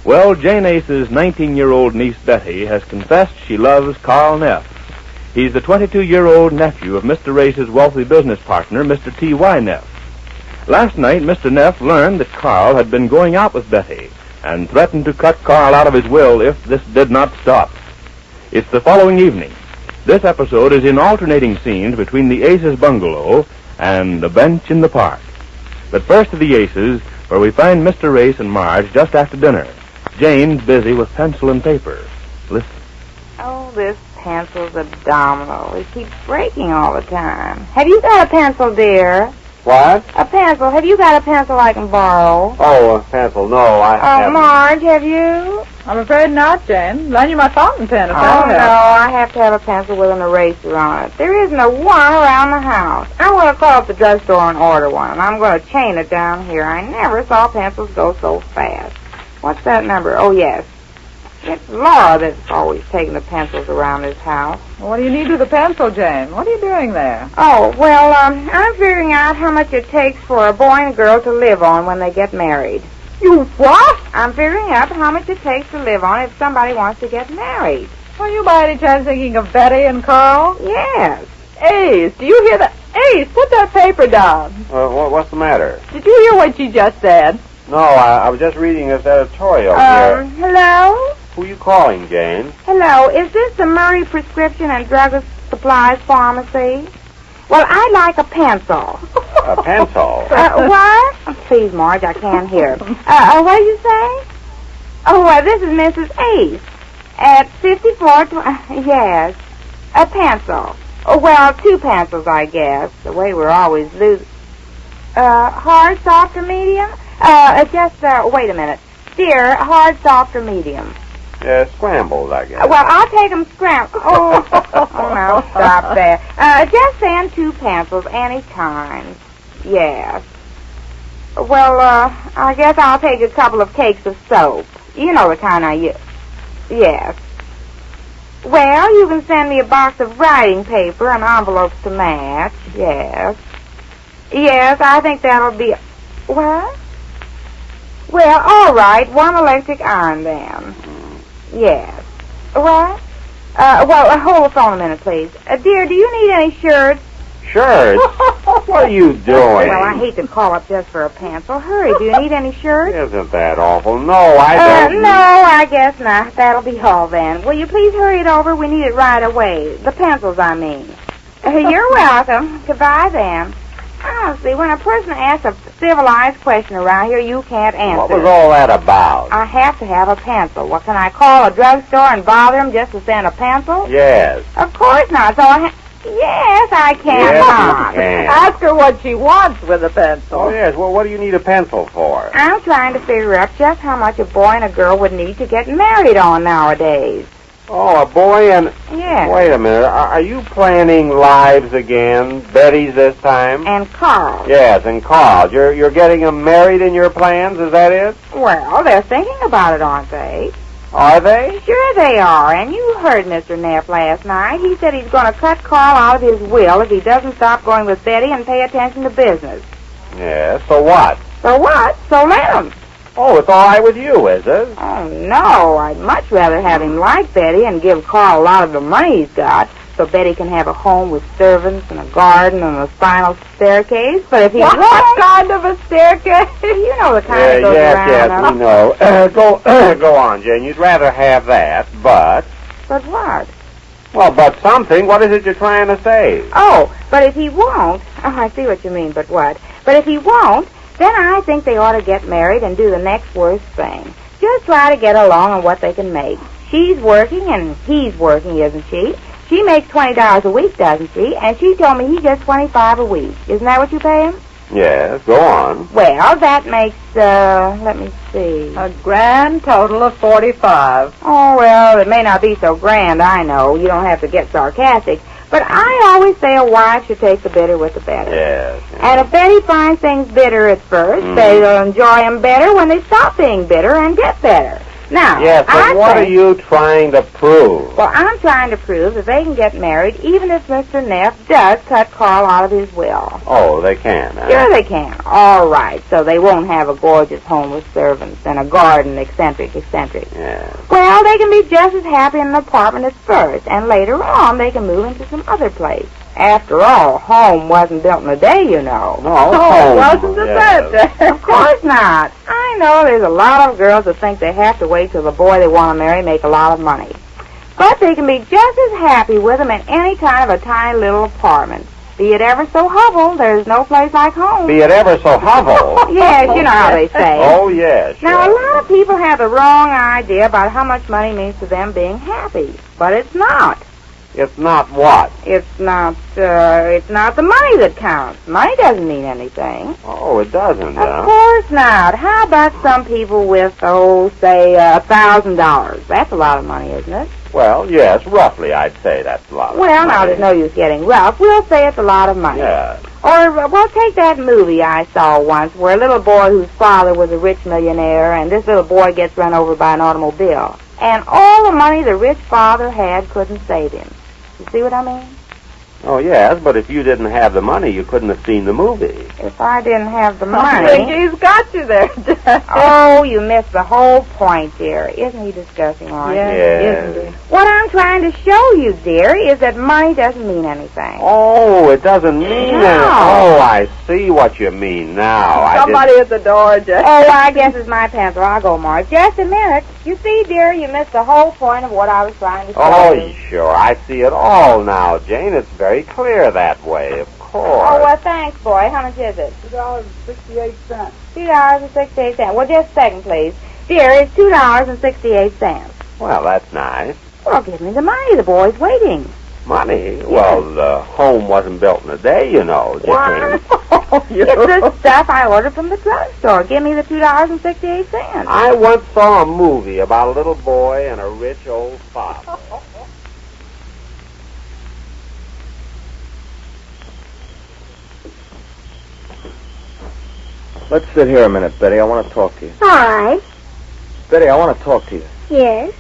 Well, Jane Ace's 19-year-old niece Betty has confessed she loves Carl Neff. He's the 22-year-old nephew of Mr. Ace's wealthy business partner, Mr. T.Y. Neff. Last night, Mr. Neff learned that Carl had been going out with Betty and threatened to cut Carl out of his will if this did not stop. It's the following evening. This episode is in alternating scenes between the Aces' bungalow and a bench in the park. But first to the Aces, where we find Mr. Ace and Marge just after dinner. Jane's busy with pencil and paper. Listen. Oh, this pencil's abdominal. It keeps breaking all the time. Have you got a pencil, dear? What? A pencil. Have you got a pencil I can borrow? Oh, a pencil. No, I haven't. Marge, have you? I'm afraid not, Jane. Lend you my fountain pen if no, I I have to have a pencil with an eraser on it. There isn't a one around the house. I want to call up the drugstore and order one, and I'm going to chain it down here. I never saw pencils go so fast. What's that number? Oh, yes. It's Laura that's always taking the pencils around this house. Well, what do you need with a pencil, Jane? What are you doing there? Oh, well, I'm figuring out how much it takes for a boy and a girl to live on when they get married. You what? I'm figuring out how much it takes to live on if somebody wants to get married. Are you by any chance thinking of Betty and Carl? Yes. Ace, do you hear that? Ace, put that paper down. What's the matter? Did you hear what she just said? No, I was just reading this editorial here. Hello? Who are you calling, Jane? Hello, is this the Murray Prescription and Drug Supplies Pharmacy? Well, I'd like a pencil. A pencil? What? Oh, please, Marge, I can't hear. What did you say? Oh, this is Mrs. Ace at 54... yes, a pencil. Oh, well, two pencils, I guess. The way we're always losing... hard, soft, or medium? Wait a minute. Dear, hard, soft, or medium? Scrambled, I guess. Well, I'll take them scrambled. Oh, now stop there. Just send two pencils, any kind. Yes. Well, I guess I'll take a couple of cakes of soap. You know the kind I use. Yes. Well, you can send me a box of writing paper and envelopes to match. Yes. Yes, I think that'll be... What? Well, all right, one electric iron then. Yes. What? Hold the phone a minute, please. Dear, do you need any shirts? Shirts? What are you doing? Well, I hate to call up just for a pencil. Hurry, do you need any shirts? Isn't that awful? No, I don't. No, I guess not. That'll be all then. Will you please hurry it over? We need it right away. The pencils, I mean. You're welcome. Goodbye, then. Honestly, when a person asks a civilized question around here, you can't answer. What was all that about? I have to have a pencil. What, can I call a drugstore and bother them just to send a pencil? Yes. Of course not. So yes, I cannot. Yes, you can. Ask her what she wants with a pencil. Oh, yes. Well, what do you need a pencil for? I'm trying to figure out just how much a boy and a girl would need to get married on nowadays. Oh, a boy and... Yes. Wait a minute. Are you planning lives again? Betty's this time? And Carl. Yes, and Carl. You're getting them married in your plans, is that it? Well, they're thinking about it, aren't they? Are they? Sure they are. And you heard Mr. Neff last night. He said he's going to cut Carl out of his will if he doesn't stop going with Betty and pay attention to business. Yes, so what? So what? So let him. Oh, it's all right with you, is it? Oh, no. I'd much rather have him like Betty and give Carl a lot of the money he's got so Betty can have a home with servants and a garden and a spiral staircase. But if he What kind of a staircase? You know the kind that goes around. Yes, we know. Go on, Jane. You'd rather have that, but... But what? Well, but something. What is it you're trying to say? Oh, but if he won't... Oh, I see what you mean, but what? But if he won't, then I think they ought to get married and do the next worst thing. Just try to get along on what they can make. She's working and he's working, isn't she? She makes $20 a week, doesn't she? And she told me he gets $25 a week. Isn't that what you pay him? Yes, go on. Well, that makes, let me see. A grand total of $45. Oh, well, it may not be so grand, I know. You don't have to get sarcastic. But I always say a wife should take the bitter with the better. Yes. And if Betty finds things bitter at first, they'll enjoy them better when they stop being bitter and get better. Now, Yes, but what are you trying to prove? Well, I'm trying to prove that they can get married even if Mr. Neff does cut Carl out of his will. Oh, they can, huh? Sure they can. All right, so they won't have a gorgeous home with servants and a garden, eccentric. Yeah. Well, they can be just as happy in an apartment at first, and later on they can move into some other place. After all, home wasn't built in a day, you know. No, home wasn't the birthday. Of course not. I know there's a lot of girls that think they have to wait till the boy they want to marry make a lot of money. But they can be just as happy with him in any kind of a tiny little apartment. Be it ever so hovel, there's no place like home. Be it ever so hovel. Yes, you know how they say. Oh, yes. Now, a lot of people have the wrong idea about how much money means to them being happy. But it's not. It's not what? It's not the money that counts. Money doesn't mean anything. Oh, it doesn't, Of course not. How about some people with, say, $1,000? That's a lot of money, isn't it? Well, yes, roughly I'd say that's a lot of Well, money. now, there's no use getting rough. We'll say it's a lot of money. Yeah. Or, well, take that movie I saw once where a little boy whose father was a rich millionaire, and this little boy gets run over by an automobile. And all the money the rich father had couldn't save him. You see what I mean? Oh, yes, but if you didn't have the money, you couldn't have seen the movie. If I didn't have the I think money... he's got you there, Jack. Oh, you missed the whole point, dear. Isn't he disgusting, Orange? Yes. Isn't he? What I'm trying to show you, dear, is that money doesn't mean anything. Oh, it doesn't mean No. anything. Oh, I see what you mean now. Somebody at the door, Jack. Oh, I guess it's my pencil. I'll go, Marge. Just a minute. You see, dear, you missed the whole point of what I was trying to show Oh, you. sure. I see it all now, Jane. It's very clear that way, of course. Oh, well, thanks, boy. How much is it? $2.68. $2.68. Well, just a second, please. Dear, it's $2.68. Well, that's nice. Well, give me the money. The boy's waiting. Money? Well, the home wasn't built in a day, you know, Jane. It's the stuff I ordered from the drugstore. Give me the $2.68. I once saw a movie about a little boy and a rich old father. Let's sit here a minute, Betty. I want to talk to you. All right. Betty, I want to talk to you. Yes.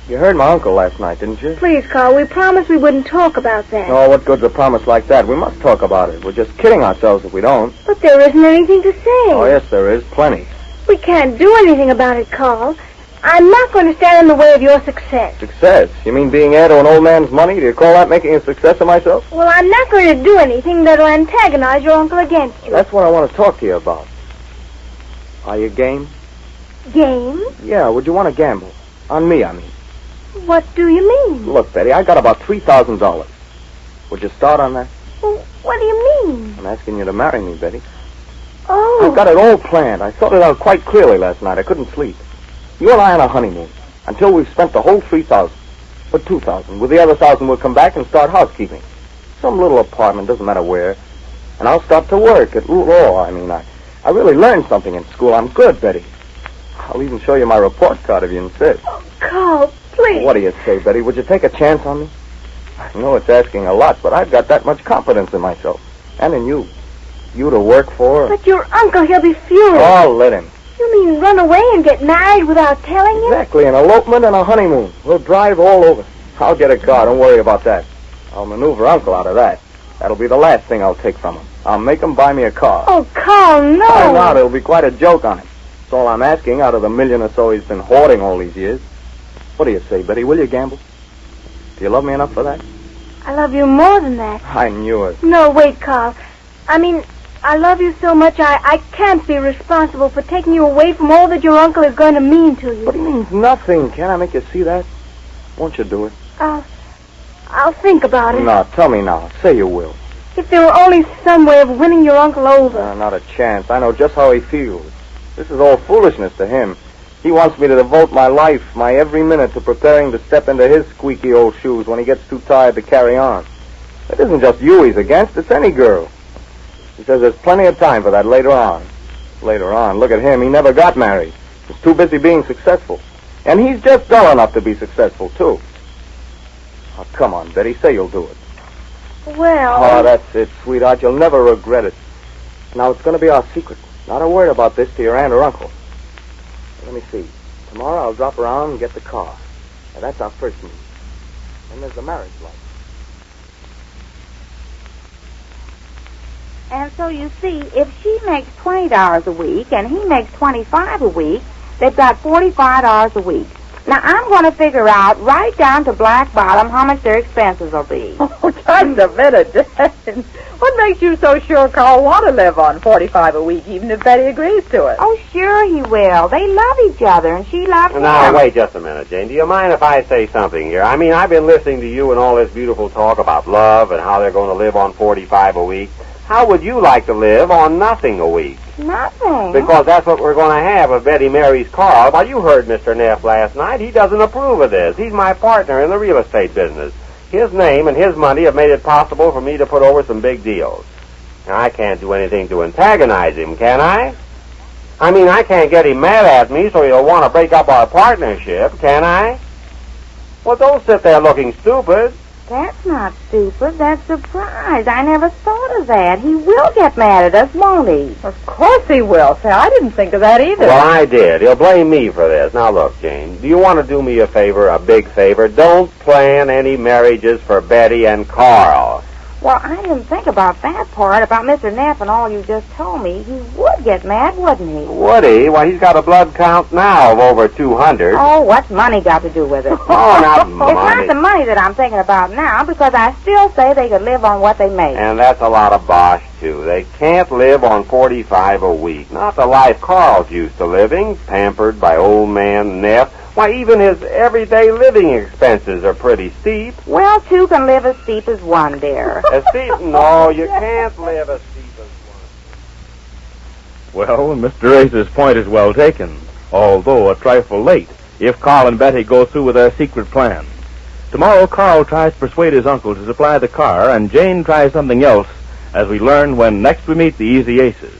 You heard my uncle last night, didn't you? Please, Carl, we promised we wouldn't talk about that. Oh, what good's a promise like that? We must talk about it. We're just kidding ourselves if we don't. But there isn't anything to say. Oh, yes, there is. Plenty. We can't do anything about it, Carl. I'm not going to stand in the way of your success. Success? You mean being heir to an old man's money? Do you call that making a success of myself? Well, I'm not going to do anything that'll antagonize your uncle against you. That's what I want to talk to you about. Are you game? Game? Yeah, would you want to gamble? On me, I mean. What do you mean? Look, Betty, I got about $3,000. Would you start on that? Well, what do you mean? I'm asking you to marry me, Betty. Oh. I've got it all planned. I thought it out quite clearly last night. I couldn't sleep. You and I on a honeymoon until we've spent the whole $3,000. But $2,000. With the other $1,000, we'll come back and start housekeeping. Some little apartment, doesn't matter where. And I'll start to work at law. I really learned something in school. I'm good, Betty. I'll even show you my report card if you insist. Oh, Carl, please. What do you say, Betty? Would you take a chance on me? I know it's asking a lot, but I've got that much confidence in myself. And in you. You to work for. But your uncle, he'll be furious. Oh, let him. You mean run away and get married without telling him? Exactly, an elopement and a honeymoon. We'll drive all over. I'll get a car, don't worry about that. I'll maneuver Uncle out of that. That'll be the last thing I'll take from him. I'll make him buy me a car. Oh, Carl, no. Why not? It'll be quite a joke on him. That's all I'm asking out of the $1 million or so he's been hoarding all these years. What do you say, Betty? Will you gamble? Do you love me enough for that? I love you more than that. I knew it. No, wait, Carl. I love you so much I can't be responsible for taking you away from all that your uncle is going to mean to you. But he means nothing. Can't I make you see that? Won't you do it? I'll think about it. No, tell me now. Say you will. If there were only some way of winning your uncle over. Not a chance. I know just how he feels. This is all foolishness to him. He wants me to devote my life, my every minute, to preparing to step into his squeaky old shoes when he gets too tired to carry on. It isn't just you he's against. It's any girl. He says there's plenty of time for that later on. Later on. Look at him. He never got married. He's too busy being successful. And he's just dull enough to be successful, too. Oh, come on, Betty. Say you'll do it. Well... Oh, that's it, sweetheart. You'll never regret it. Now, it's going to be our secret. Not a word about this to your aunt or uncle. Let me see. Tomorrow I'll drop around and get the car. Now, that's our first move. Then there's the marriage life. And so you see, if she makes $20 a week and he makes $25 a week, they've got $45 a week. Now, I'm going to figure out right down to black bottom how much their expenses will be. Oh, just a minute, Jane. What makes you so sure Carl want to live on $45 a week, even if Betty agrees to it? Oh, sure he will. They love each other, and she loves him. Now, wait just a minute, Jane. Do you mind if I say something here? I mean, I've been listening to you and all this beautiful talk about love and how they're going to live on $45 a week. How would you like to live on nothing a week? Nothing? Because that's what we're going to have if Betty marries Carl. Well, you heard Mr. Neff last night. He doesn't approve of this. He's my partner in the real estate business. His name and his money have made it possible for me to put over some big deals. Now, I can't do anything to antagonize him, can I? I mean, I can't get him mad at me so he'll want to break up our partnership, can I? Well, don't sit there looking stupid. That's not stupid. That's surprise. I never thought of that. He will get mad at us, won't he? Of course he will. Say, I didn't think of that either. Well, I did. He'll blame me for this. Now, look, Jane, do you want to do me a favor, a big favor? Don't plan any marriages for Betty and Carl. Well, I didn't think about that part, about Mr. Neff and all you just told me. He would get mad, wouldn't he? Would he? Well, he's got a blood count now of over 200. Oh, what's money got to do with it? Oh, not money. It's not the money that I'm thinking about now, because I still say they could live on what they make. And that's a lot of bosh, too. They can't live on $45 a week. Not the life Carl's used to living, pampered by old man Neff. Why, even his everyday living expenses are pretty steep. Well, two can live as steep as one, dear. As steep? No, you can't live as steep as one. Well, Mr. Ace's point is well taken, although a trifle late, if Carl and Betty go through with their secret plan. Tomorrow, Carl tries to persuade his uncle to supply the car, and Jane tries something else, as we learn when next we meet the Easy Aces.